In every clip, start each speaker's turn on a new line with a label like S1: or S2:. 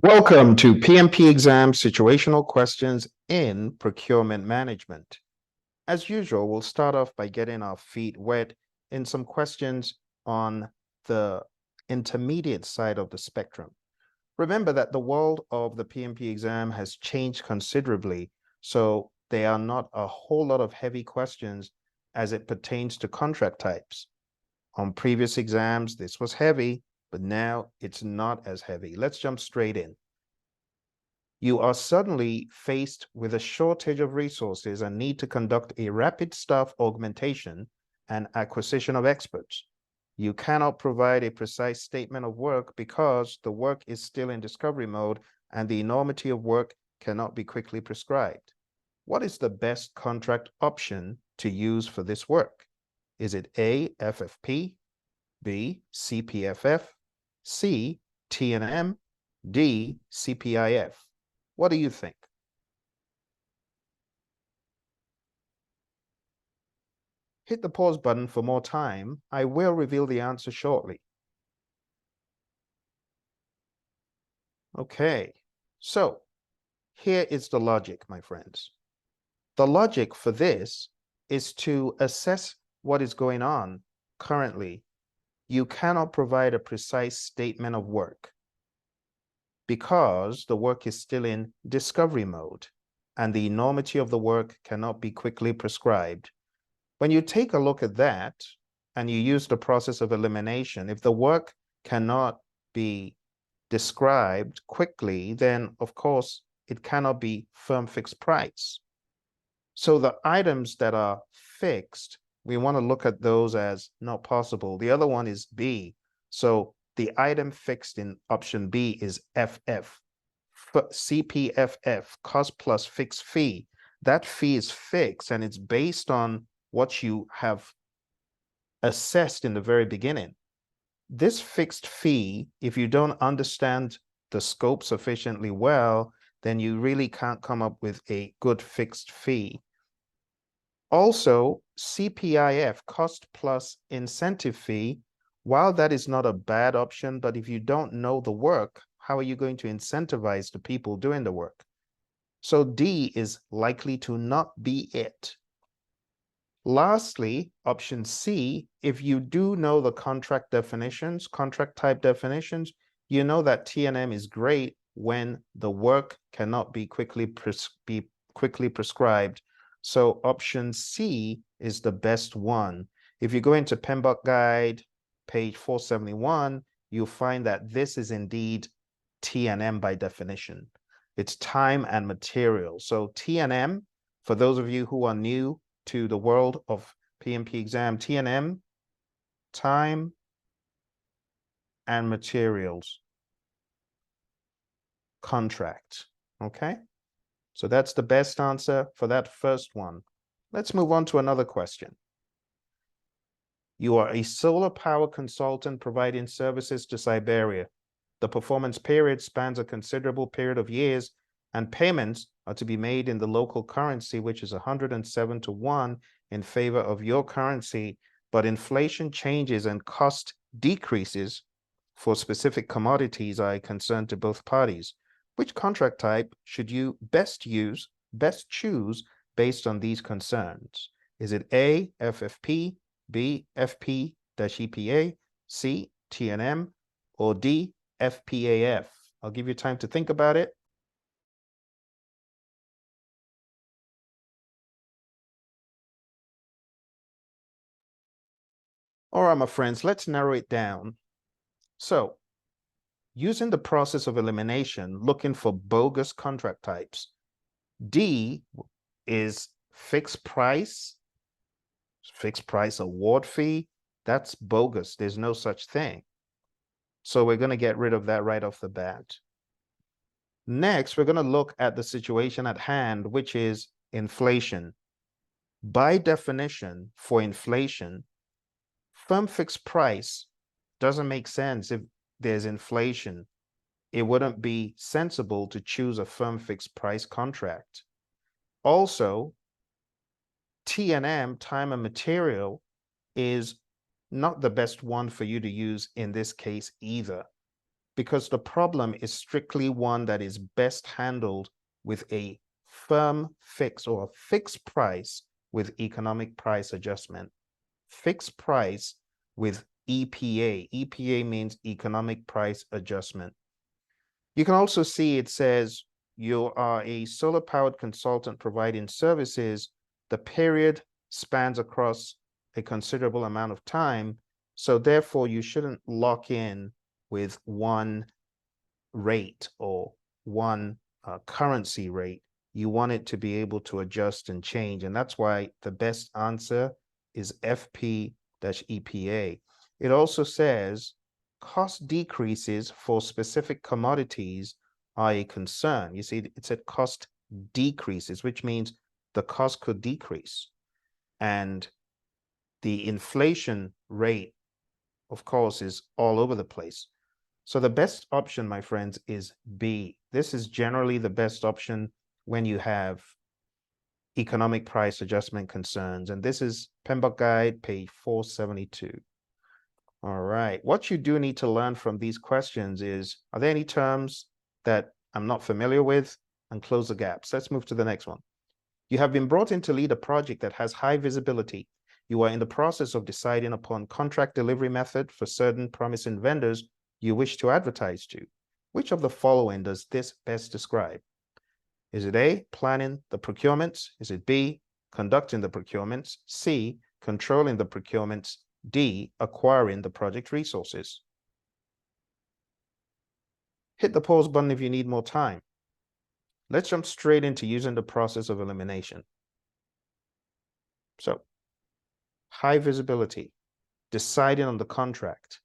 S1: Welcome to PMP exam situational questions in procurement management. As usual, we'll start off by getting our feet wet in some questions on the intermediate side of the spectrum. Remember that the world of the PMP exam has changed considerably, so there are not a whole lot of heavy questions as it pertains to contract types. On previous exams, this was heavy, but now it's not as heavy. Let's jump straight in. You are suddenly faced with a shortage of resources and need to conduct a rapid staff augmentation and acquisition of experts. You cannot provide a precise statement of work because the work is still in discovery mode and the enormity of work cannot be quickly prescribed. What is the best contract option to use for this work? Is it A, FFP, B, CPFF, C, T&M, D, CPIF? What do you think? Hit the pause button for more time. I will reveal the answer shortly. Okay, so here is the logic, my friends. The logic for this is to assess what is going on currently. You cannot provide a precise statement of work because the work is still in discovery mode and the enormity of the work cannot be quickly prescribed. When you take a look at that and you use the process of elimination, if the work cannot be described quickly, then of course it cannot be firm fixed price. So the items that are fixed, we want to look at those as not possible. The other one is B. So the item fixed in option B is FF. CPFF, cost plus fixed fee. That fee is fixed and it's based on what you have assessed in the very beginning. This fixed fee, if you don't understand the scope sufficiently well, then you really can't come up with a good fixed fee. Also, CPIF, cost plus incentive fee, while that is not a bad option, but if you don't know the work, how are you going to incentivize the people doing the work? So D is likely to not be it. Lastly, option C, if you do know the contract definitions, contract type definitions, you know that T&M is great when the work cannot be quickly prescribed. So option C is the best one. If you go into PMBOK Guide, page 471, you'll find that this is indeed T&M by definition. It's time and material. So T&M, for those of you who are new to the world of PMP exam, T&M, time and materials, contract, okay? So that's the best answer for that first one. Let's move on to another question. You are a solar power consultant providing services to Siberia. The performance period spans a considerable period of years, and payments are to be made in the local currency, which is 107 to 1 in favor of your currency, but inflation changes and cost decreases for specific commodities are a concern to both parties. Which contract type should you best choose based on these concerns? Is it A, FFP, B, FP-EPA, C, T&M, or D, FPAF? I'll give you time to think about it. All right, my friends, let's narrow it down. So, using the process of elimination, looking for bogus contract types, D is fixed price award fee. That's bogus. There's no such thing. So we're going to get rid of that right off the bat. Next, we're going to look at the situation at hand, which is inflation. By definition, for inflation, firm fixed price doesn't make sense if there's inflation. It wouldn't be sensible to choose a firm fixed price contract. Also, T&M, time and material, is not the best one for you to use in this case either, because the problem is strictly one that is best handled with a firm fix or a fixed price with economic price adjustment. Fixed price with EPA. EPA means economic price adjustment. You can also see it says you are a solar powered consultant providing services. The period spans across a considerable amount of time. So therefore, you shouldn't lock in with one rate or one currency rate. You want it to be able to adjust and change. And that's why the best answer is FP-EPA. It also says cost decreases for specific commodities are a concern. You see, it said cost decreases, which means the cost could decrease. And the inflation rate, of course, is all over the place. So the best option, my friends, is B. This is generally the best option when you have economic price adjustment concerns. And this is PMP Guide, page 472. All right. What you do need to learn from these questions is, are there any terms that I'm not familiar with? And close the gaps. Let's move to the next one. You have been brought in to lead a project that has high visibility. You are in the process of deciding upon contract delivery method for certain promising vendors you wish to advertise to. Which of the following does this best describe? Is it A, planning the procurements? Is it B, conducting the procurements? C, controlling the procurements? D, acquiring the project resources? Hit the pause button if you need more time. Let's jump straight into using the process of elimination. So, high visibility, deciding on the contract.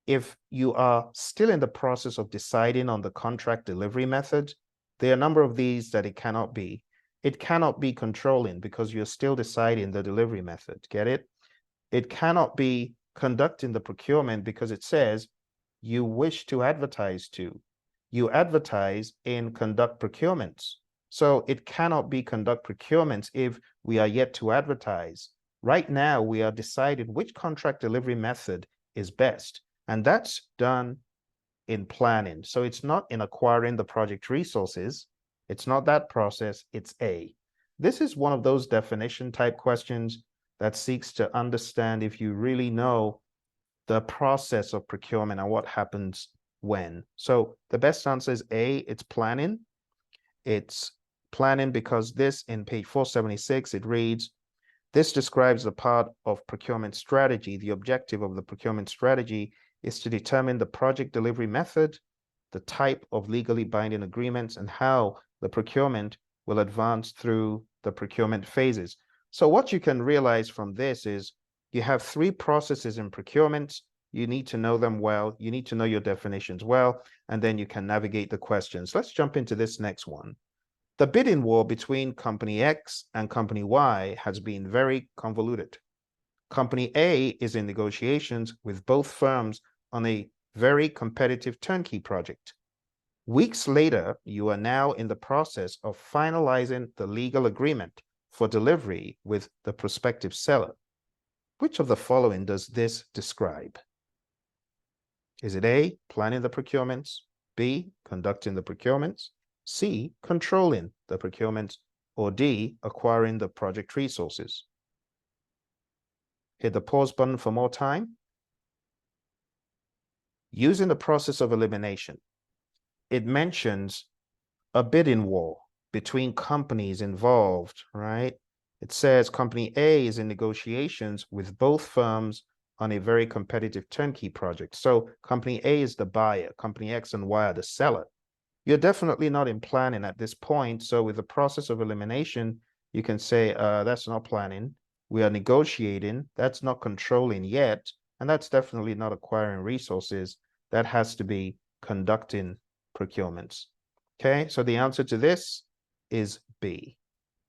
S1: If you are still in the process of deciding on the contract delivery method, there are a number of these that it cannot be. It cannot be controlling because you're still deciding the delivery method. Get it? It cannot be conducting the procurement because it says you wish to advertise to. You advertise in conduct procurements. So it cannot be conduct procurements if we are yet to advertise. Right now, we are deciding which contract delivery method is best. And that's done in planning. So it's not in acquiring the project resources. It's not that process, it's A. This is one of those definition type questions that seeks to understand if you really know the process of procurement and what happens when. So the best answer is A, it's planning. It's planning because this in page 476, it reads, this describes the part of procurement strategy. The objective of the procurement strategy is to determine the project delivery method, the type of legally binding agreements, and how the procurement will advance through the procurement phases. So what you can realize from this is you have three processes in procurement. You need to know them well. You need to know your definitions well, and then you can navigate the questions. Let's jump into this next one. The bidding war between Company X and Company Y has been very convoluted. Company A is in negotiations with both firms on a very competitive turnkey project. Weeks later, you are now in the process of finalizing the legal agreement for delivery with the prospective seller. Which of the following does this describe? Is it A, planning the procurements, B, conducting the procurements, C, controlling the procurements, or D, acquiring the project resources? Hit the pause button for more time. Using the process of elimination, it mentions a bidding war between companies involved, right? It says Company A is in negotiations with both firms on a very competitive turnkey project. So Company A is the buyer, Company X and Y are the seller. You're definitely not in planning at this point. So with the process of elimination, you can say, that's not planning. We are negotiating. That's not controlling yet. And that's definitely not acquiring resources. That has to be conducting procurements. Okay, so the answer to this is B.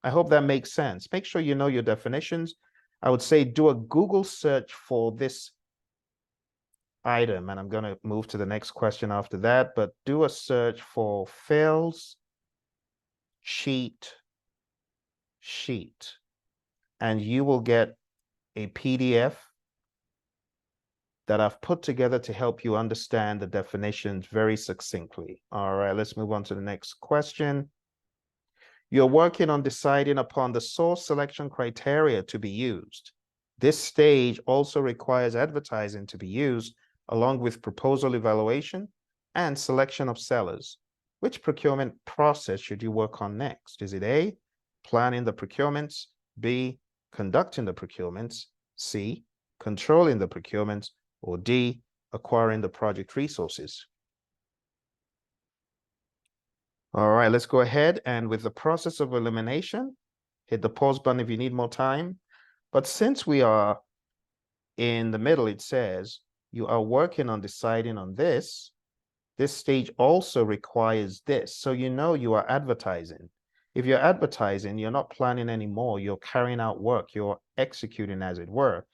S1: I hope that makes sense. Make sure you know your definitions. I would say do a Google search for this item, and I'm going to move to the next question after that, but do a search for fails cheat sheet, and you will get a PDF that I've put together to help you understand the definitions very succinctly. All right, let's move on to the next question. You're working on deciding upon the source selection criteria to be used. This stage also requires advertising to be used along with proposal evaluation and selection of sellers. Which procurement process should you work on next? Is it A, planning the procurements, B, conducting the procurements, C, controlling the procurements, or D, acquiring the project resources? All right, let's go ahead and with the process of elimination, hit the pause button if you need more time. But since we are in the middle, it says you are working on deciding on this. This stage also requires this. So you know you are advertising. If you're advertising, you're not planning anymore. You're carrying out work. You're executing, as it were.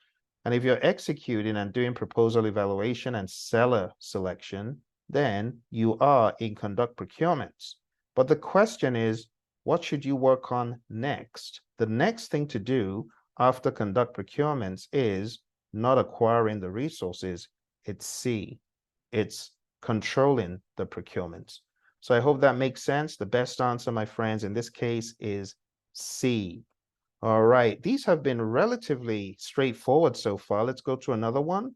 S1: And if you're executing and doing proposal evaluation and seller selection, then you are in conduct procurements. But the question is, what should you work on next? The next thing to do after conduct procurements is not acquiring the resources. It's C. It's controlling the procurements. So I hope that makes sense. The best answer, my friends, in this case is C. All right, these have been relatively straightforward so far. Let's go to another one.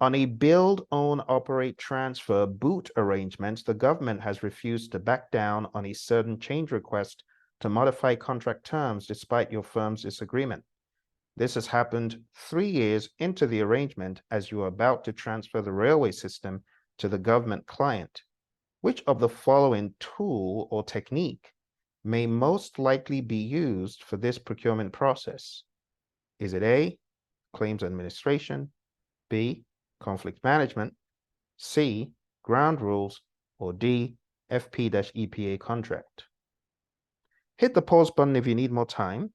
S1: On a build, own, operate, transfer, boot arrangement, the government has refused to back down on a certain change request to modify contract terms despite your firm's disagreement. This has happened 3 years into the arrangement as you are about to transfer the railway system to the government client. Which of the following tool or technique may most likely be used for this procurement process? Is it A, claims administration, B, conflict management, C, ground rules, or D, FP-EPA contract? Hit the pause button if you need more time.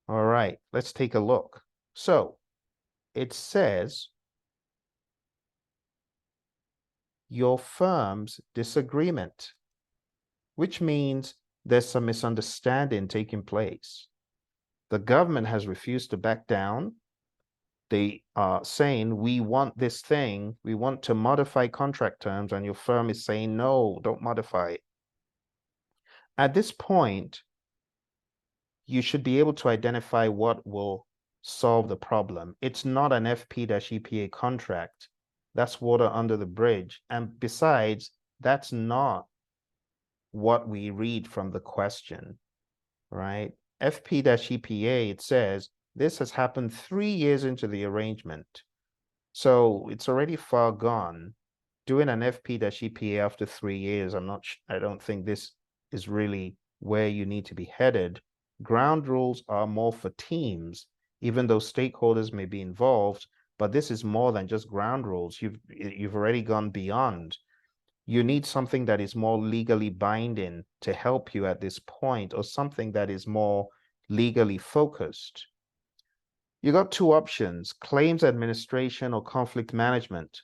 S1: All right, let's take a look. So it says your firm's disagreement, which means there's some misunderstanding taking place. The government has refused to back down. They are saying, we want this thing, we want to modify contract terms, and your firm is saying, no, don't modify it. At this point, you should be able to identify what will solve the problem. It's not an FP-EPA contract. That's water under the bridge. And besides, that's not what we read from the question, right? FP-EPA, it says, this has happened 3 years into the arrangement. So it's already far gone. Doing an FP-EPA after 3 years, I don't think this is really where you need to be headed. Ground rules are more for teams, even though stakeholders may be involved, but this is more than just ground rules. You've already gone beyond. You need something that is more legally binding to help you at this point, or something that is more legally focused. You got 2 options, claims administration or conflict management.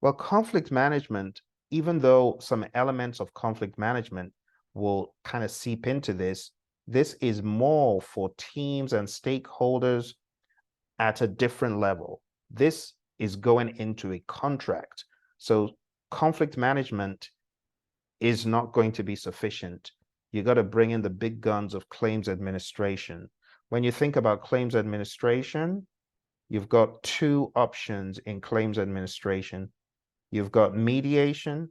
S1: Well, conflict management, even though some elements of conflict management will kind of seep into this, this is more for teams and stakeholders at a different level. This is going into a contract. So conflict management is not going to be sufficient. You got to bring in the big guns of claims administration. When you think about claims administration, you've got 2 options in claims administration. You've got mediation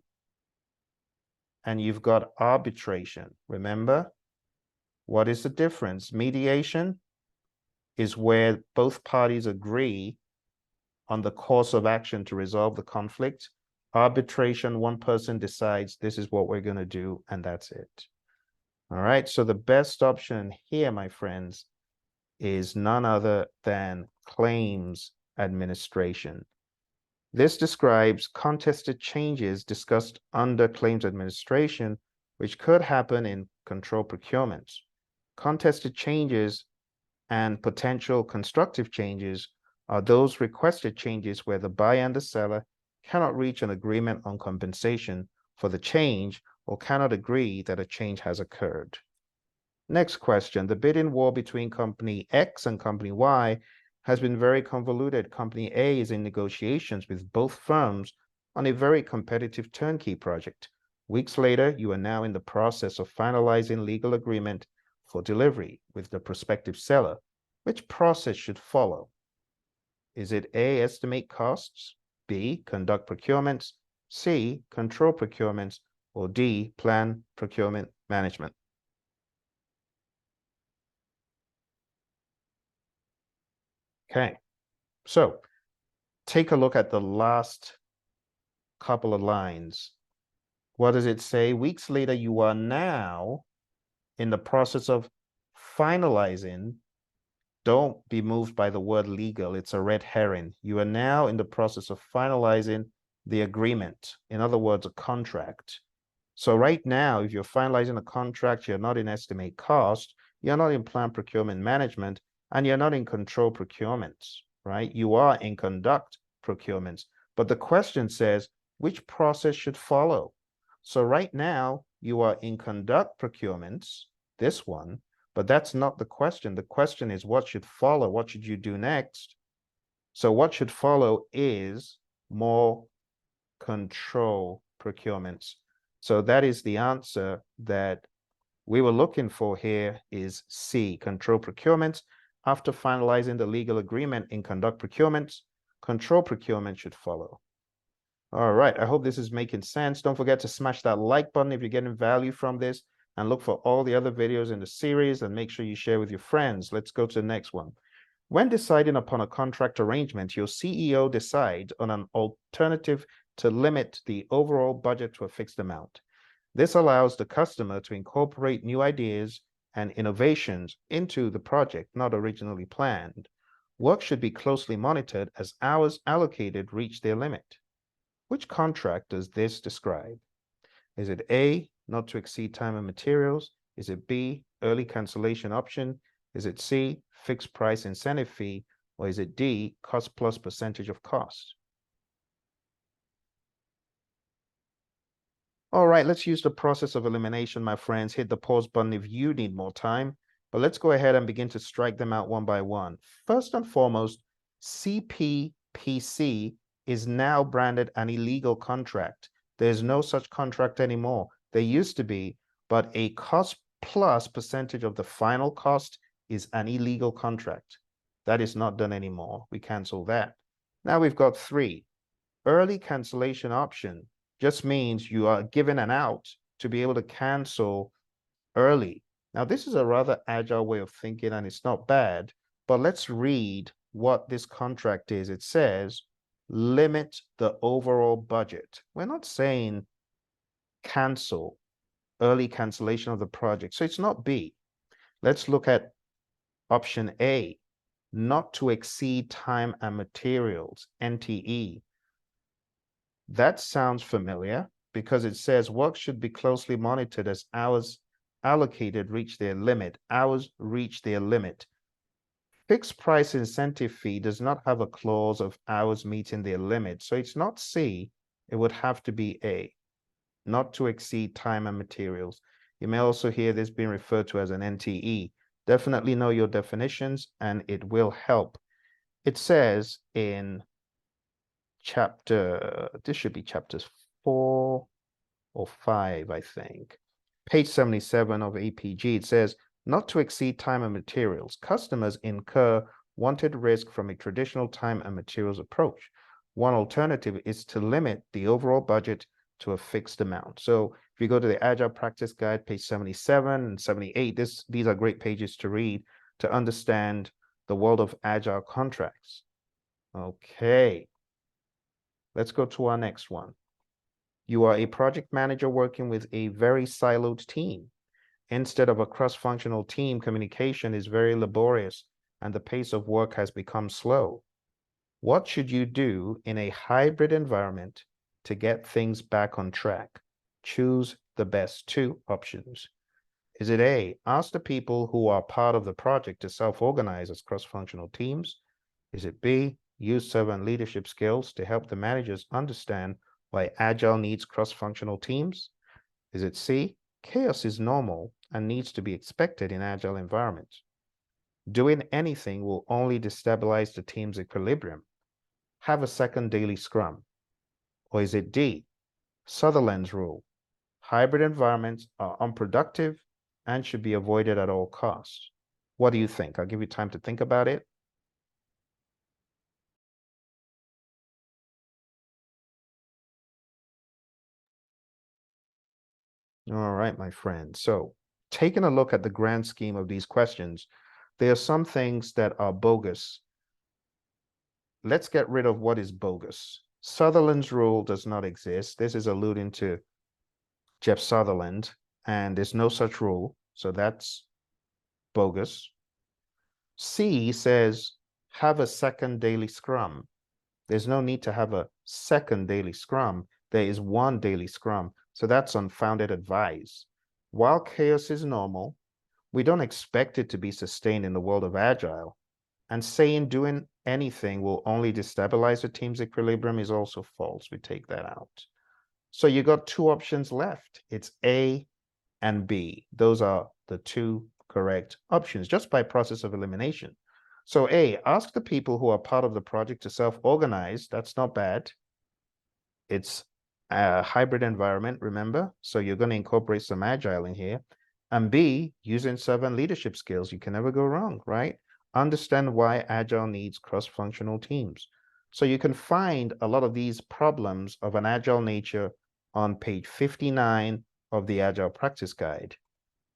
S1: and you've got arbitration. Remember, what is the difference? Mediation is where both parties agree on the course of action to resolve the conflict. Arbitration, one person decides this is what we're going to do, and that's it. All right, so the best option here, my friends, is none other than claims administration. This describes contested changes discussed under claims administration, which could happen in control procurements. Contested changes and potential constructive changes are those requested changes where the buyer and the seller cannot reach an agreement on compensation for the change or cannot agree that a change has occurred. Next question, the bidding war between company X and company Y has been very convoluted. Company A is in negotiations with both firms on a very competitive turnkey project. Weeks later, you are now in the process of finalizing legal agreement for delivery with the prospective seller. Which process should follow? Is it A, estimate costs, B, conduct procurements, C, control procurements, or D, plan procurement management? Okay, so take a look at the last couple of lines. What does it say? Weeks later, you are now in the process of finalizing. Don't be moved by the word legal. It's a red herring. You are now in the process of finalizing the agreement. In other words, a contract. So right now, if you're finalizing a contract, you're not in estimate cost, you're not in plan procurement management, and you're not in control procurements, right? You are in conduct procurements. But the question says, which process should follow? So right now, you are in conduct procurements, this one, but that's not the question. The question is, what should follow? What should you do next? So what should follow is more control procurements. So that is the answer that we were looking for here is C, control procurements. After finalizing the legal agreement in conduct procurements, control procurement should follow. All right, I hope this is making sense. Don't forget to smash that like button if you're getting value from this, and look for all the other videos in the series, and make sure you share with your friends. Let's go to the next one. When deciding upon a contract arrangement, your CEO decides on an alternative to limit the overall budget to a fixed amount. This allows the customer to incorporate new ideas and innovations into the project not originally planned. Work should be closely monitored as hours allocated reach their limit. Which contract does this describe? Is it A, not to exceed time and materials? Is it B, early cancellation option? Is it C, fixed price incentive fee? Or is it D, cost plus percentage of cost? All right, let's use the process of elimination, my friends. Hit the pause button if you need more time, but let's go ahead and begin to strike them out one by one. First and foremost, CPPC is now branded an illegal contract. There's no such contract anymore. There used to be, but a cost plus percentage of the final cost is an illegal contract. That is not done anymore. We cancel that. Now we've got 3. Early cancellation option just means you are given an out to be able to cancel early. Now, this is a rather agile way of thinking, and it's not bad, but let's read what this contract is. It says, limit the overall budget. We're not saying cancel, early cancellation of the project. So it's not B. Let's look at option A, not to exceed time and materials, NTE. That sounds familiar because it says work should be closely monitored as hours allocated reach their limit. Hours reach their limit. Fixed price incentive fee does not have a clause of hours meeting their limit. So it's not C, it would have to be A, not to exceed time and materials. You may also hear this being referred to as an NTE. Definitely know your definitions and it will help. It says in this should be chapters 4 or 5, I think. Page 77 of APG, it says, not to exceed time and materials. Customers incur wanted risk from a traditional time and materials approach. One alternative is to limit the overall budget to a fixed amount. So if you go to the Agile Practice Guide, page 77 and 78, these are great pages to read to understand the world of Agile contracts. Okay. Let's go to our next one. You are a project manager working with a very siloed team. Instead of a cross-functional team, communication is very laborious and the pace of work has become slow. What should you do in a hybrid environment to get things back on track? Choose the best 2 options. Is it A, ask the people who are part of the project to self-organize as cross-functional teams? Is it B, use servant leadership skills to help the managers understand why Agile needs cross-functional teams? Is it C, chaos is normal and needs to be expected in Agile environments? Doing anything will only destabilize the team's equilibrium. Have a second daily scrum. Or is it D, Sutherland's rule? Hybrid environments are unproductive and should be avoided at all costs. What do you think? I'll give you time to think about it. All right, my friend. So taking a look at the grand scheme of these questions, there are some things that are bogus. Let's get rid of what is bogus. Sutherland's rule does not exist. This is alluding to Jeff Sutherland, and there's no such rule. So that's bogus. C says, have a second daily scrum. There's no need to have a second daily scrum. There is one daily scrum. So that's unfounded advice. While chaos is normal, we don't expect it to be sustained in the world of Agile. And saying doing anything will only destabilize the team's equilibrium is also false. We take that out. So you got two options left. It's A and B. Those are the two correct options just by process of elimination. So A, ask the people who are part of the project to self-organize. That's not bad. It's a hybrid environment, remember? So you're going to incorporate some Agile in here. And B, using servant leadership skills. You can never go wrong, right? Understand why Agile needs cross-functional teams. So you can find a lot of these problems of an Agile nature on page 59 of the Agile Practice Guide.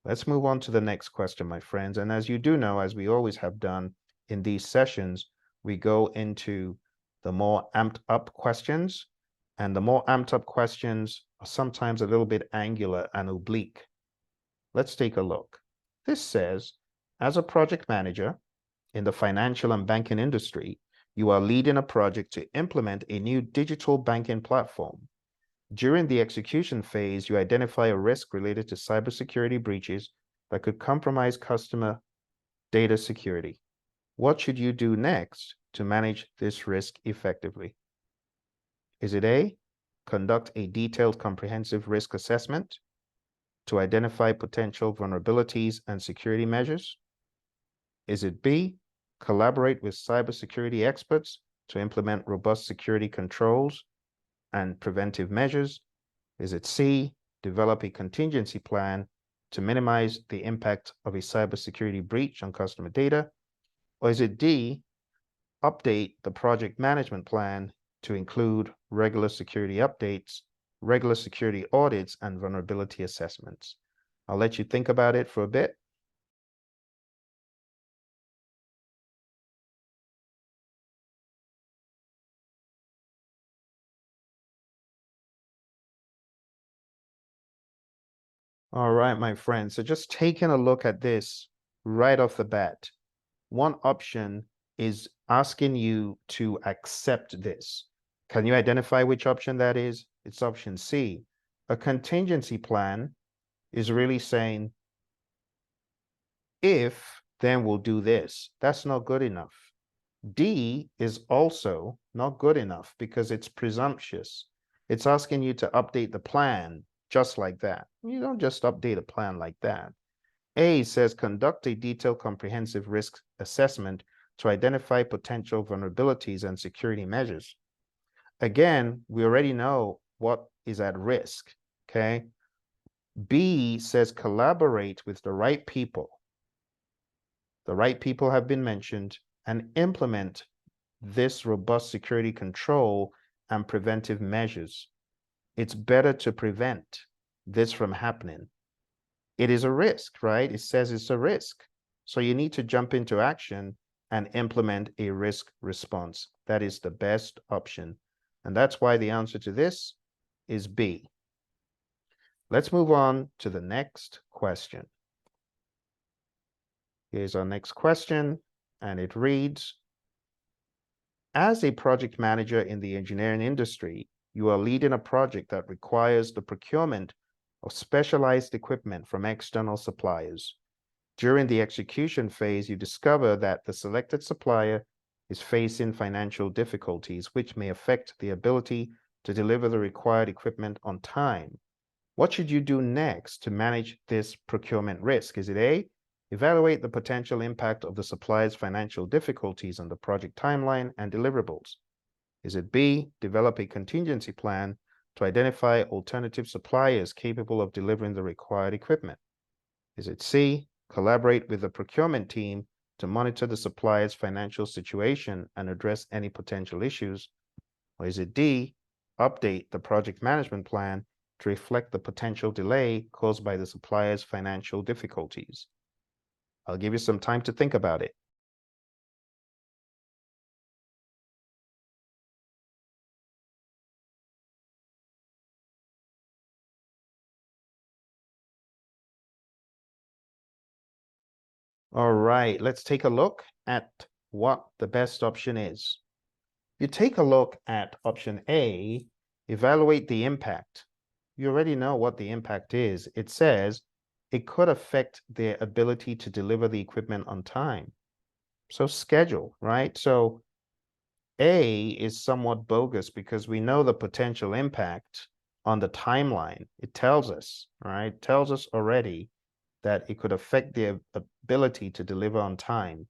S1: Let's move on to the next question, my friends. And as you do know, as we always have done in these sessions, we go into the more amped up questions. And the more amped up questions are sometimes a little bit angular and oblique. Let's take a look. This says, as a project manager in the financial and banking industry, you are leading a project to implement a new digital banking platform. During the execution phase, you identify a risk related to cybersecurity breaches that could compromise customer data security. What should you do next to manage this risk effectively? Is it A, conduct a detailed comprehensive risk assessment to identify potential vulnerabilities and security measures? Is it B, collaborate with cybersecurity experts to implement robust security controls and preventive measures? Is it C, develop a contingency plan to minimize the impact of a cybersecurity breach on customer data? Or is it D, update the project management plan to include regular security updates, regular security audits, and vulnerability assessments? I'll let you think about it for a bit. All right, my friends. So just taking a look at this right off the bat, one option is asking you to accept this. Can you identify which option that is? It's option C. A contingency plan is really saying, if, then we'll do this. That's not good enough. D is also not good enough because it's presumptuous. It's asking you to update the plan just like that. You don't just update a plan like that. A says conduct a detailed comprehensive risk assessment to identify potential vulnerabilities and security measures. Again, we already know what is at risk, okay? B says collaborate with the right people. The right people have been mentioned, and implement this robust security control and preventive measures. It's better to prevent this from happening. It is a risk, right? It says it's a risk. So you need to jump into action and implement a risk response. That is the best option. And that's why the answer to this is B. Let's move on to the next question. Here's our next question, and it reads, as a project manager in the engineering industry, you are leading a project that requires the procurement of specialized equipment from external suppliers. During the execution phase, you discover that the selected supplier is facing financial difficulties, which may affect the ability to deliver the required equipment on time. What should you do next to manage this procurement risk? Is it A, Evaluate the potential impact of the supplier's financial difficulties on the project timeline and deliverables. Is it B, develop a contingency plan to identify alternative suppliers capable of delivering the required equipment? Is it C, collaborate with the procurement team to monitor the supplier's financial situation and address any potential issues? Or is it D, update the project management plan to reflect the potential delay caused by the supplier's financial difficulties? I'll give you some time to think about it. All right, let's take a look at what the best option is. You take a look at option A, evaluate the impact. You already know what the impact is. It says it could affect their ability to deliver the equipment on time. So schedule, right? So A is somewhat bogus because we know the potential impact on the timeline. It tells us, right? It tells us already that it could affect their ability to deliver on time.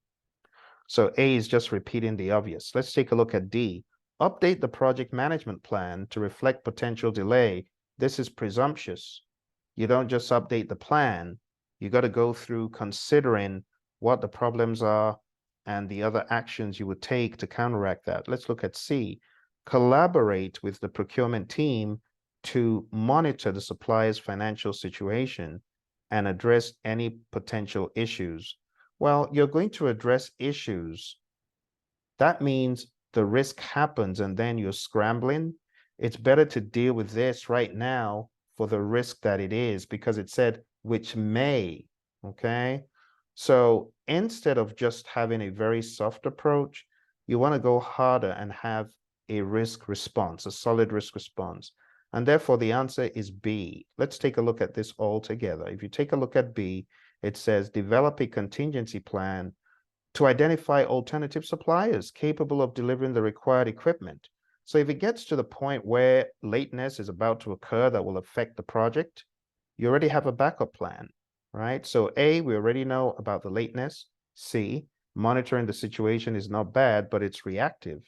S1: So A is just repeating the obvious. Let's take a look at D. Update the project management plan to reflect potential delay. This is presumptuous. You don't just update the plan. You got to go through considering what the problems are and the other actions you would take to counteract that. Let's look at C. Collaborate with the procurement team to monitor the supplier's financial situation and address any potential issues. Well, you're going to address issues. That means the risk happens and then you're scrambling. It's better to deal with this right now for the risk that it is, because it said which may, okay? So instead of just having a very soft approach, you want to go harder and have a risk response, a solid risk response. And therefore the answer is B. Let's take a look at this all together. If you take a look at B, it says develop a contingency plan to identify alternative suppliers capable of delivering the required equipment. So if it gets to the point where lateness is about to occur that will affect the project, you already have a backup plan, right? So A, we already know about the lateness. C, monitoring the situation is not bad, but it's reactive.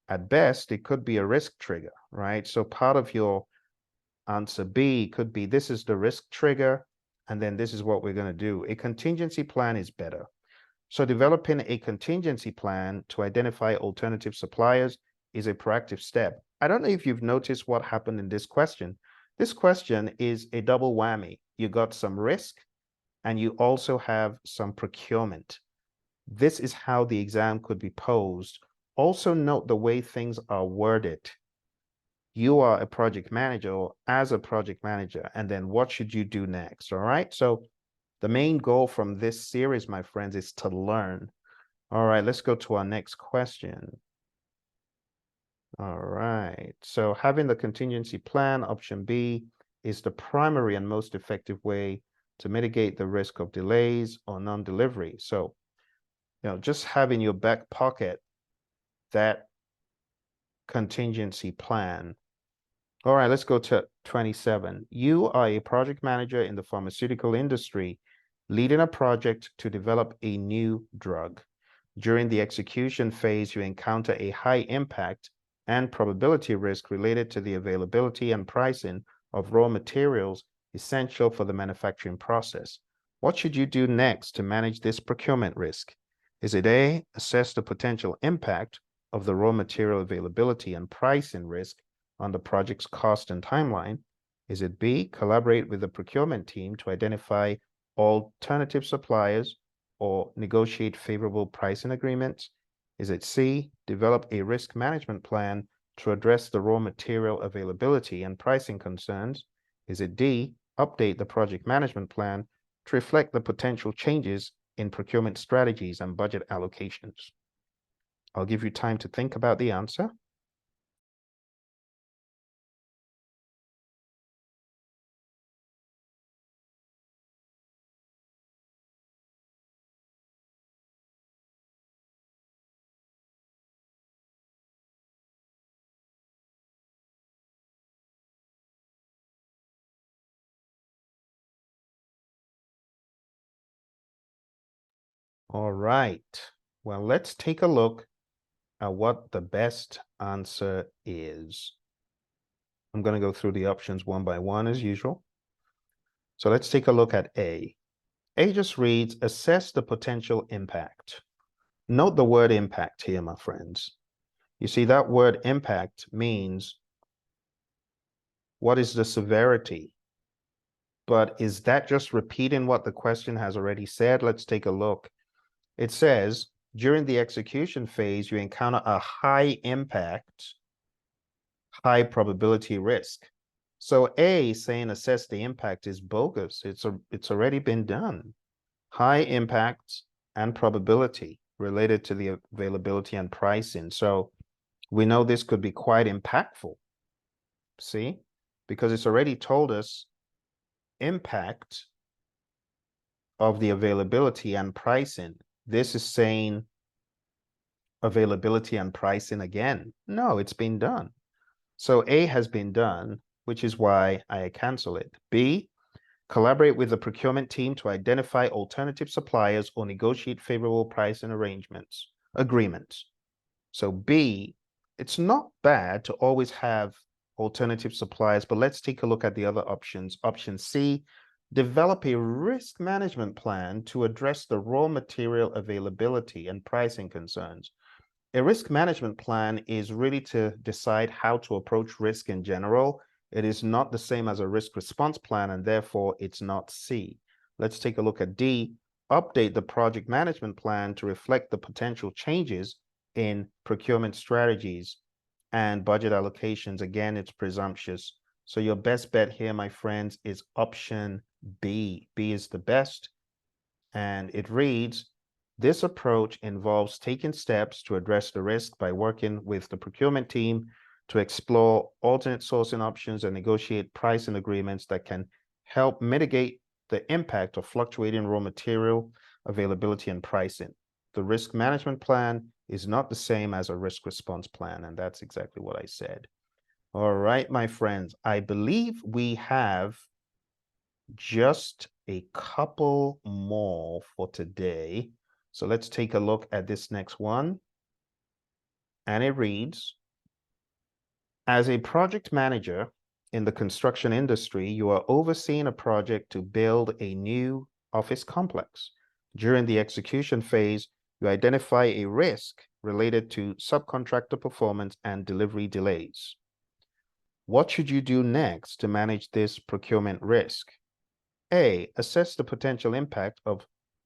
S1: At best, it could be a risk trigger, right? So part of your answer B could be, this is the risk trigger, and then this is what we're going to do. A contingency plan is better. So developing a contingency plan to identify alternative suppliers is a proactive step. I don't know if you've noticed what happened in this question. This question is a double whammy. You got some risk and you also have some procurement. This is how the exam could be posed. Also note the way things are worded. You are a project manager or as a project manager, and then what should you do next? All right. So the main goal from this series, my friends, is to learn. All right, let's go to our next question. All right, so having the contingency plan, option B, is the primary and most effective way to mitigate the risk of delays or non-delivery. So, just have in your back pocket that contingency plan. All right, let's go to 27. You are a project manager in the pharmaceutical industry, leading a project to develop a new drug. During the execution phase, you encounter a high impact and probability risk related to the availability and pricing of raw materials essential for the manufacturing process. What should you do next to manage this procurement risk? Is it A, assess the potential impact of the raw material availability and pricing risk on the project's cost and timeline? Is it B, collaborate with the procurement team to identify alternative suppliers or negotiate favorable pricing agreements? Is it C, develop a risk management plan to address the raw material availability and pricing concerns? Is it D, update the project management plan to reflect the potential changes in procurement strategies and budget allocations? I'll give you time to think about the answer. All right. Well, let's take a look at what the best answer is. I'm going to go through the options one by one as usual. So let's take a look at A. A just reads, assess the potential impact. Note the word impact here, my friends. You see, that word impact means what is the severity? But is that just repeating what the question has already said? Let's take a look. It says, during the execution phase, you encounter a high impact, high probability risk. So A, saying assess the impact, is bogus. It's already been done. High impact and probability related to the availability and pricing. So we know this could be quite impactful. See, because it's already told us impact of the availability and pricing. This is saying availability and pricing again. No, it's been done. So A has been done, which is why I cancel it. B, collaborate with the procurement team to identify alternative suppliers or negotiate favorable pricing agreements. So B, it's not bad to always have alternative suppliers, but let's take a look at the other options. Option C, develop a risk management plan to address the raw material availability and pricing concerns. A risk management plan is really to decide how to approach risk in general. It is not the same as a risk response plan, and therefore it's not C. Let's take a look at D. Update the project management plan to reflect the potential changes in procurement strategies and budget allocations. Again, it's presumptuous. So your best bet here, my friends, is option B. B is the best. And it reads, this approach involves taking steps to address the risk by working with the procurement team to explore alternate sourcing options and negotiate pricing agreements that can help mitigate the impact of fluctuating raw material availability and pricing. The risk management plan is not the same as a risk response plan, and that's exactly what I said. All right, my friends, I believe we have just a couple more for today. So let's take a look at this next one. And it reads, as a project manager in the construction industry, you are overseeing a project to build a new office complex. During the execution phase, you identify a risk related to subcontractor performance and delivery delays. What should you do next to manage this procurement risk? A, assess the potential impact of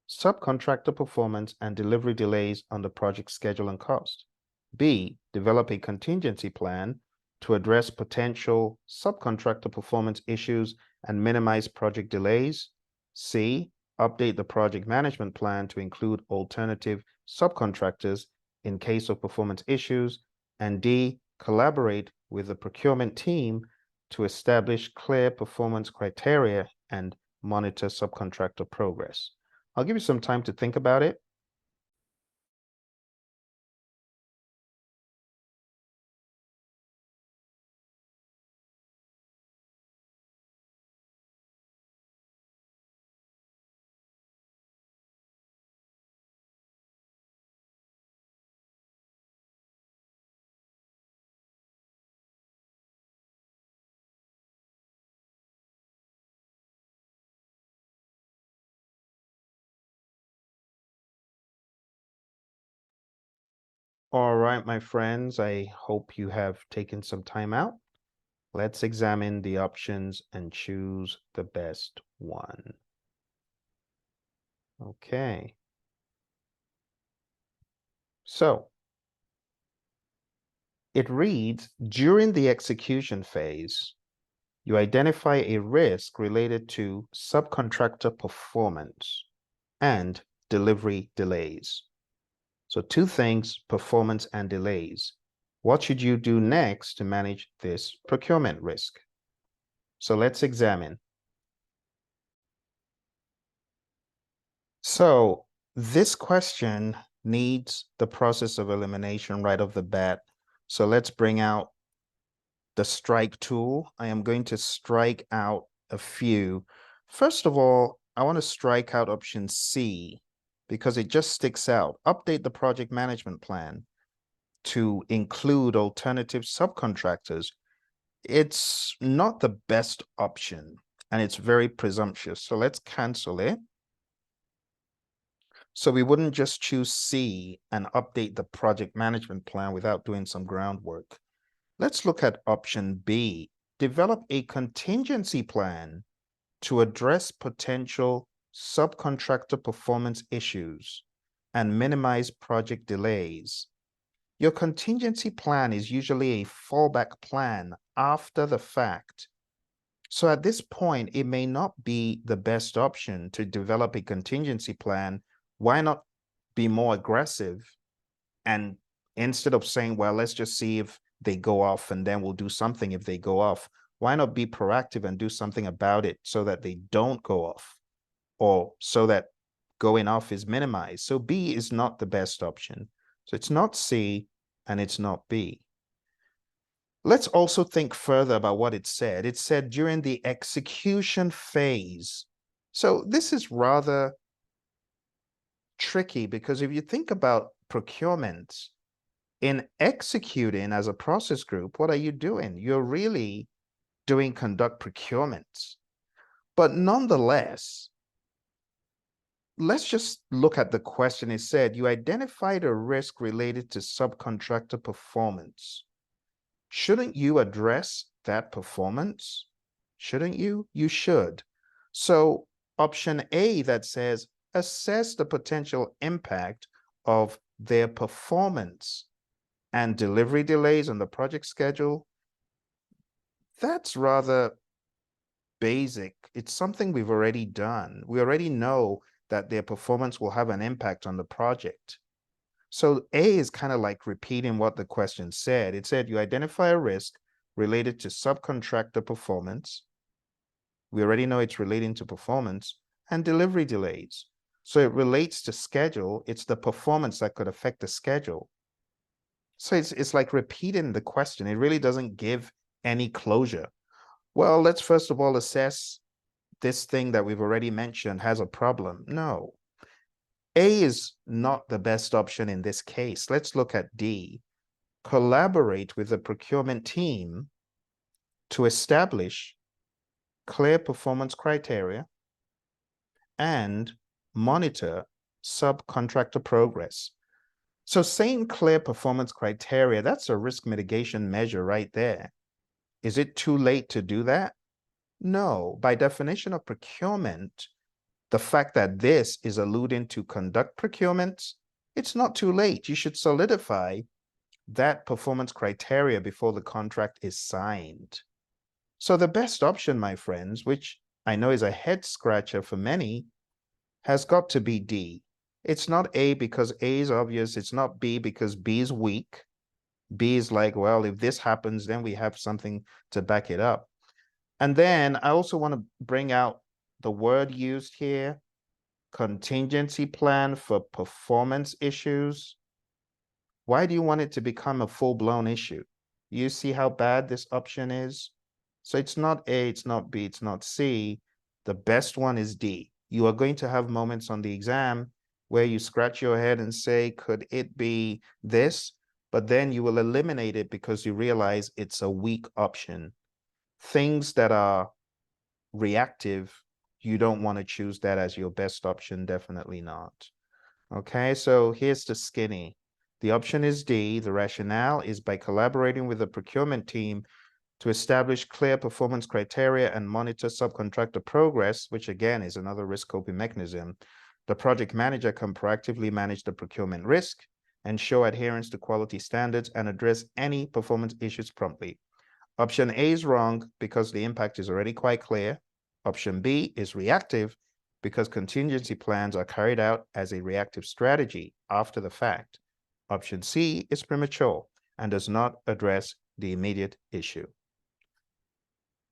S1: subcontractor performance and delivery delays on the project schedule and cost. B, develop a contingency plan to address potential subcontractor performance issues and minimize project delays. C, update the project management plan to include alternative subcontractors in case of performance issues. And D, collaborate with the procurement team to establish clear performance criteria and monitor subcontractor progress. I'll give you some time to think about it. All right, my friends, I hope you have taken some time out. Let's examine the options and choose the best one. Okay. So it reads, during the execution phase, you identify a risk related to subcontractor performance and delivery delays. So two things, performance and delays. What should you do next to manage this procurement risk? So let's examine. So this question needs the process of elimination right off the bat. So let's bring out the strike tool. I am going to strike out a few. First of all, I want to strike out option C. because it just sticks out. Update the project management plan to include alternative subcontractors. It's not the best option and it's very presumptuous. So let's cancel it. So we wouldn't just choose C and update the project management plan without doing some groundwork. Let's look at option B. Develop a contingency plan to address potential subcontractor performance issues and minimize project delays. Your contingency plan is usually a fallback plan after the fact. So at this point, it may not be the best option to develop a contingency plan. Why not be more aggressive? And instead of saying, well, let's just see if they go off and then we'll do something if they go off, why not be proactive and do something about it so that they don't go off, or so that going off is minimized? So B is not the best option. So it's not C and it's not B. Let's also think further about what it said. It said during the execution phase. So this is rather tricky because if you think about procurement, in executing as a process group, what are you doing? You're really doing conduct procurement. But nonetheless, let's just look at the question. It said, you identified a risk related to subcontractor performance. Shouldn't you address that performance? Shouldn't you? You should. So option A that says, assess the potential impact of their performance and delivery delays on the project schedule, that's rather basic. It's something we've already done. We already know that their performance will have an impact on the project. So A is kind of like repeating what the question said. It said you identify a risk related to subcontractor performance. We already know it's relating to performance and delivery delays. So it relates to schedule. It's the performance that could affect the schedule. So it's like repeating the question. It really doesn't give any closure. Well, let's first of all assess this thing that we've already mentioned has a problem. No. A is not the best option in this case. Let's look at D. Collaborate with the procurement team to establish clear performance criteria and monitor subcontractor progress. So saying clear performance criteria, that's a risk mitigation measure right there. Is it too late to do that? No. By definition of procurement, the fact that this is alluding to conduct procurement, it's not too late. You should solidify that performance criteria before the contract is signed. So the best option, my friends, which I know is a head scratcher for many, has got to be D. It's not A because A is obvious. It's not B because B is weak. B is like, well, if this happens, then we have something to back it up. And then I also want to bring out the word used here, contingency plan for performance issues. Why do you want it to become a full-blown issue? You see how bad this option is? So it's not A, it's not B, it's not C. The best one is D. You are going to have moments on the exam where you scratch your head and say, could it be this? But then you will eliminate it because you realize it's a weak option. Things that are reactive, you don't want to choose that as your best option, definitely not. Okay, so here's the skinny. The option is D. The rationale is by collaborating with the procurement team to establish clear performance criteria and monitor subcontractor progress, which again is another risk coping mechanism. The project manager can proactively manage the procurement risk, ensure adherence to quality standards, and address any performance issues promptly. Option A is wrong because the impact is already quite clear. Option B is reactive because contingency plans are carried out as a reactive strategy after the fact. Option C is premature and does not address the immediate issue.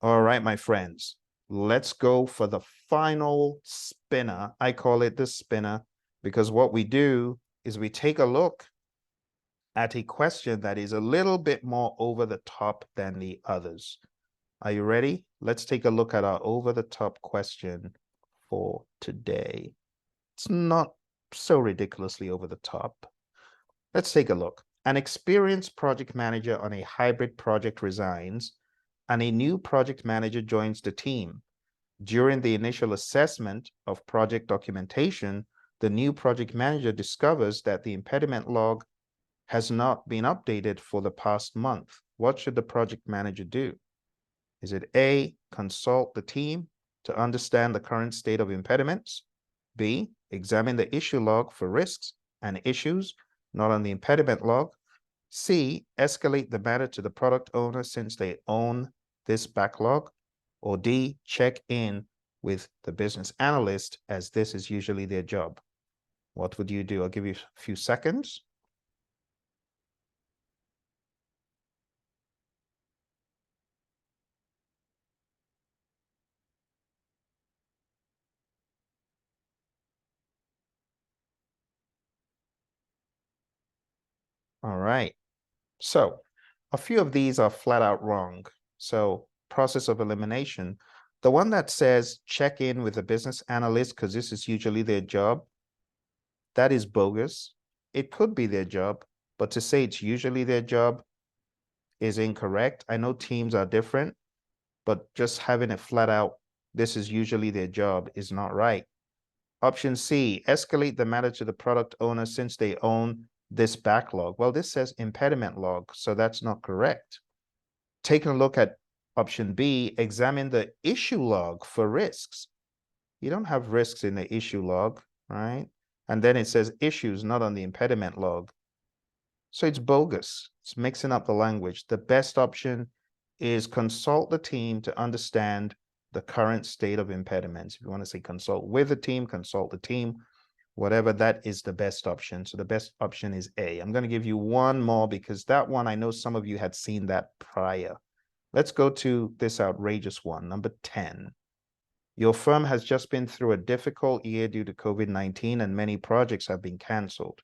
S1: All right, my friends, let's go for the final spinner. I call it the spinner because what we do is we take a look at a question that is a little bit more over the top than the others. Are you ready? Let's take a look at our over the top question for today. It's not so ridiculously over the top. Let's take a look. An experienced project manager on a hybrid project resigns, and a new project manager joins the team. During the initial assessment of project documentation, the new project manager discovers that the impediment log has not been updated for the past month. What should the project manager do? Is it A, consult the team to understand the current state of impediments? B, examine the issue log for risks and issues not on the impediment log? C, escalate the matter to the product owner since they own this backlog? Or D, check in with the business analyst as this is usually their job? What would you do? I'll give you a few seconds. All right. So a few of these are flat out wrong. So process of elimination, the one that says check in with the business analyst because this is usually their job, that is bogus. It could be their job, but to say it's usually their job is incorrect. I know teams are different, but just having it flat out, this is usually their job is not right. Option C, escalate the matter to the product owner since they own this backlog. Well, this says impediment log, so that's not correct. Taking a look at option B, examine the issue log for risks. You don't have risks in the issue log, right? And then it says issues not on the impediment log. So it's bogus. It's mixing up the language. The best option is consult the team to understand the current state of impediments. If you want to say consult with the team, consult the team, whatever, that is the best option. So the best option is A. I'm going to give you one more because that one, I know some of you had seen that prior. Let's go to this outrageous one, number 10. Your firm has just been through a difficult year due to COVID-19 and many projects have been canceled.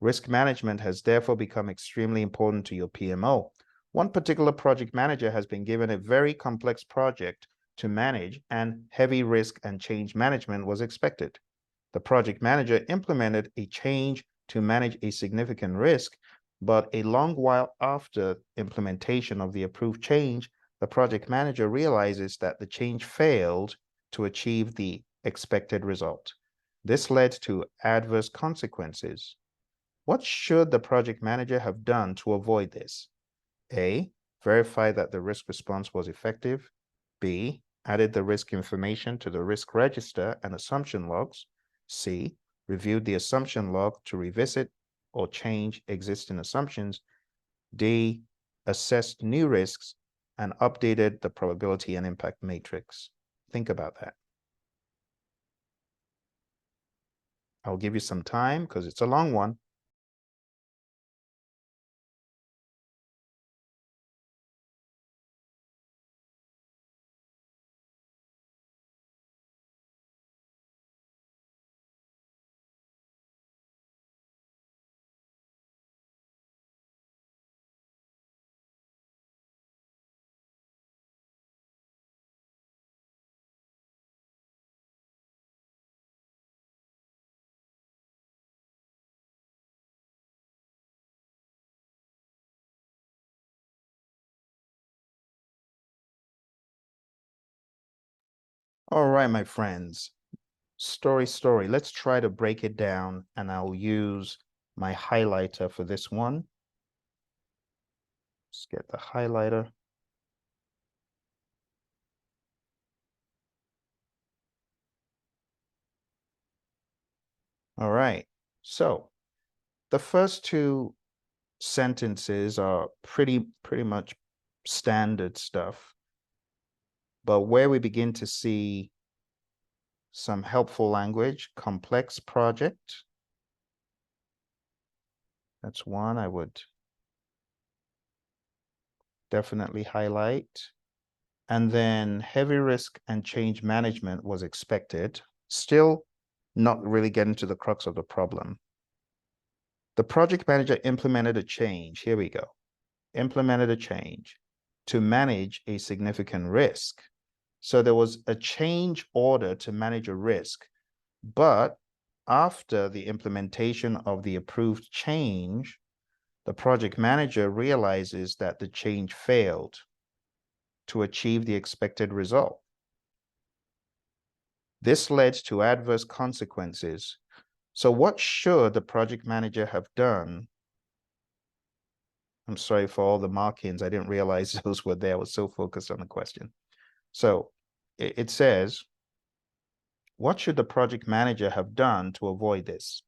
S1: Risk management has therefore become extremely important to your PMO. One particular project manager has been given a very complex project to manage and heavy risk and change management was expected. The project manager implemented a change to manage a significant risk, but a long while after implementation of the approved change, the project manager realizes that the change failed to achieve the expected result. This led to adverse consequences. What should the project manager have done to avoid this? A, verify that the risk response was effective. B, added the risk information to the risk register and assumption logs. C, reviewed the assumption log to revisit or change existing assumptions. D, assessed new risks and updated the probability and impact matrix. Think about that. I'll give you some time because it's a long one. All right, my friends. Story. Let's try to break it down and I'll use my highlighter for this one. Let's get the highlighter. All right. So the first two sentences are pretty much standard stuff. But where we begin to see some helpful language, complex project. That's one I would definitely highlight. And then heavy risk and change management was expected. Still not really getting to the crux of the problem. The project manager implemented a change. Here we go. Implemented a change to manage a significant risk. So there was a change order to manage a risk, but after the implementation of the approved change, the project manager realizes that the change failed to achieve the expected result. This led to adverse consequences. So what should the project manager have done? I'm sorry for all the markings. I didn't realize those were there. I was so focused on the question. So it says, what should the project manager have done to avoid this?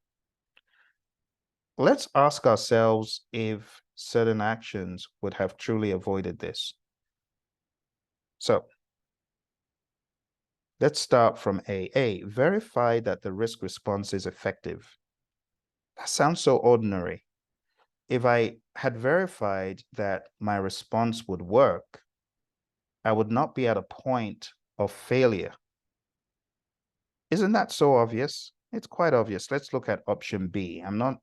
S1: Let's ask ourselves if certain actions would have truly avoided this. So let's start from A. Verify that the risk response is effective. That sounds so ordinary. If I had verified that my response would work, I would not be at a point of failure. Isn't that so obvious? It's quite obvious. Let's look at option B. I'm not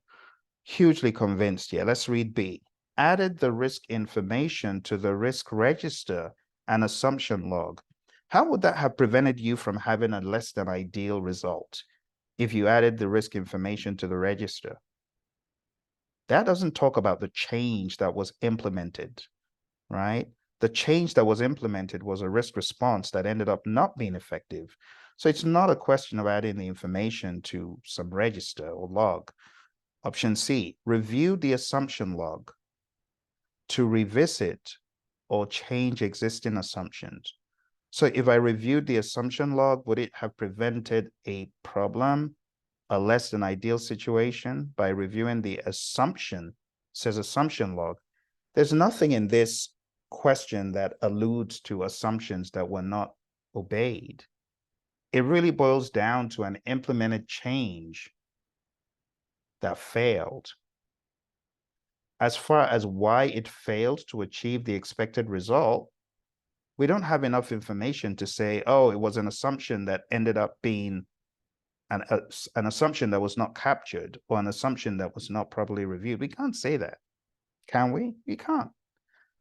S1: hugely convinced yet. Let's read B. Added the risk information to the risk register and assumption log. How would that have prevented you from having a less than ideal result if you added the risk information to the register? That doesn't talk about the change that was implemented, right? The change that was implemented was a risk response that ended up not being effective. So it's not a question of adding the information to some register or log. Option C, review the assumption log to revisit or change existing assumptions. So if I reviewed the assumption log, would it have prevented a problem, a less than ideal situation by reviewing the assumption? It says assumption log. There's nothing in this question that alludes to assumptions that were not obeyed. It really boils down to an implemented change that failed. As far as why it failed to achieve the expected result, we don't have enough information to say, oh, it was an assumption that ended up being an assumption that was not captured or an assumption that was not properly reviewed. We can't say that, can we? We can't.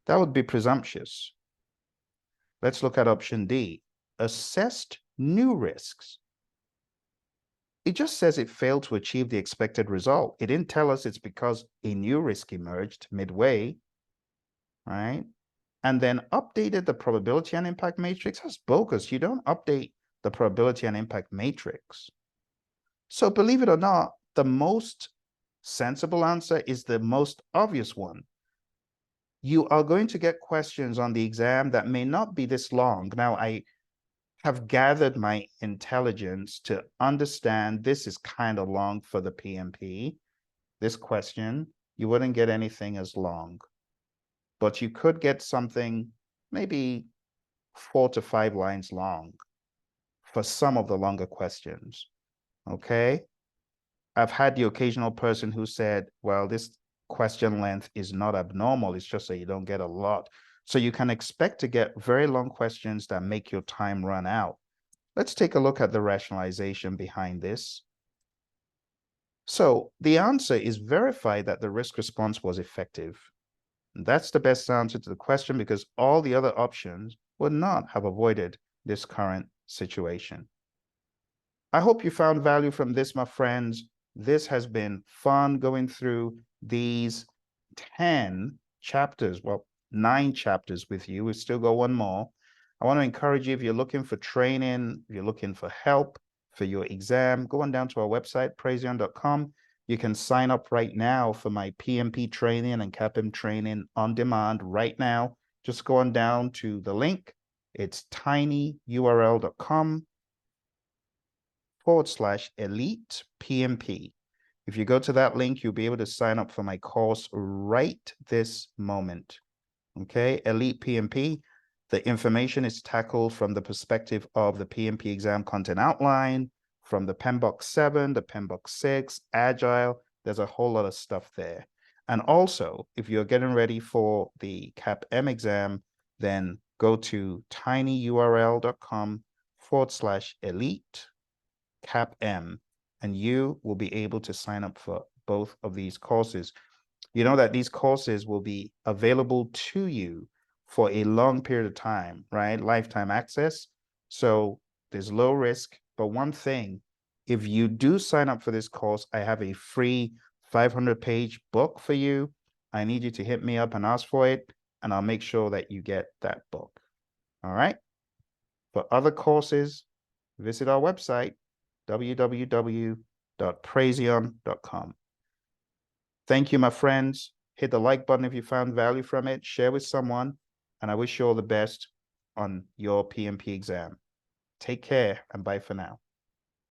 S1: That would be presumptuous. Let's look at option D, assessed new risks. It just says it failed to achieve the expected result. It didn't tell us it's because a new risk emerged midway, right? And then updated the probability and impact matrix. That's bogus. You don't update the probability and impact matrix. So believe it or not, the most sensible answer is the most obvious one. You are going to get questions on the exam that may not be this long. Now, I have gathered my intelligence to understand this is kind of long for the PMP. This question, you wouldn't get anything as long, but you could get something maybe 4 to 5 lines long for some of the longer questions, okay? I've had the occasional person who said, well, this question length is not abnormal. It's just that you don't get a lot. So you can expect to get very long questions that make your time run out. Let's take a look at the rationalization behind this. So the answer is verify that the risk response was effective. And that's the best answer to the question because all the other options would not have avoided this current situation. I hope you found value from this, my friends. This has been fun going through these 10 chapters, well, 9 chapters with you. We've still got one more. I want to encourage you, if you're looking for training, if you're looking for help for your exam, go on down to our website, praizion.com. You can sign up right now for my PMP training and CAPM training on demand right now. Just go on down to the link. It's tinyurl.com/elite PMP. If you go to that link, you'll be able to sign up for my course right this moment. Okay, Elite PMP. The information is tackled from the perspective of the PMP exam content outline, from the PMBOK 7, the PMBOK 6, Agile. There's a whole lot of stuff there. And also, if you're getting ready for the CAPM exam, then go to tinyurl.com/elite CAPM, and you will be able to sign up for both of these courses. You know that these courses will be available to you for a long period of time, right? Lifetime access. So there's low risk, but one thing If you do sign up for this course, I have a free 500-page book for you. I need you to hit me up and ask for it, and I'll make sure that you get that book. All right? For other courses, visit our website, www.praizion.com. Thank you, my friends. Hit the like button if you found value from it. Share with someone, and I wish you all the best on your PMP exam. Take care, and bye for now.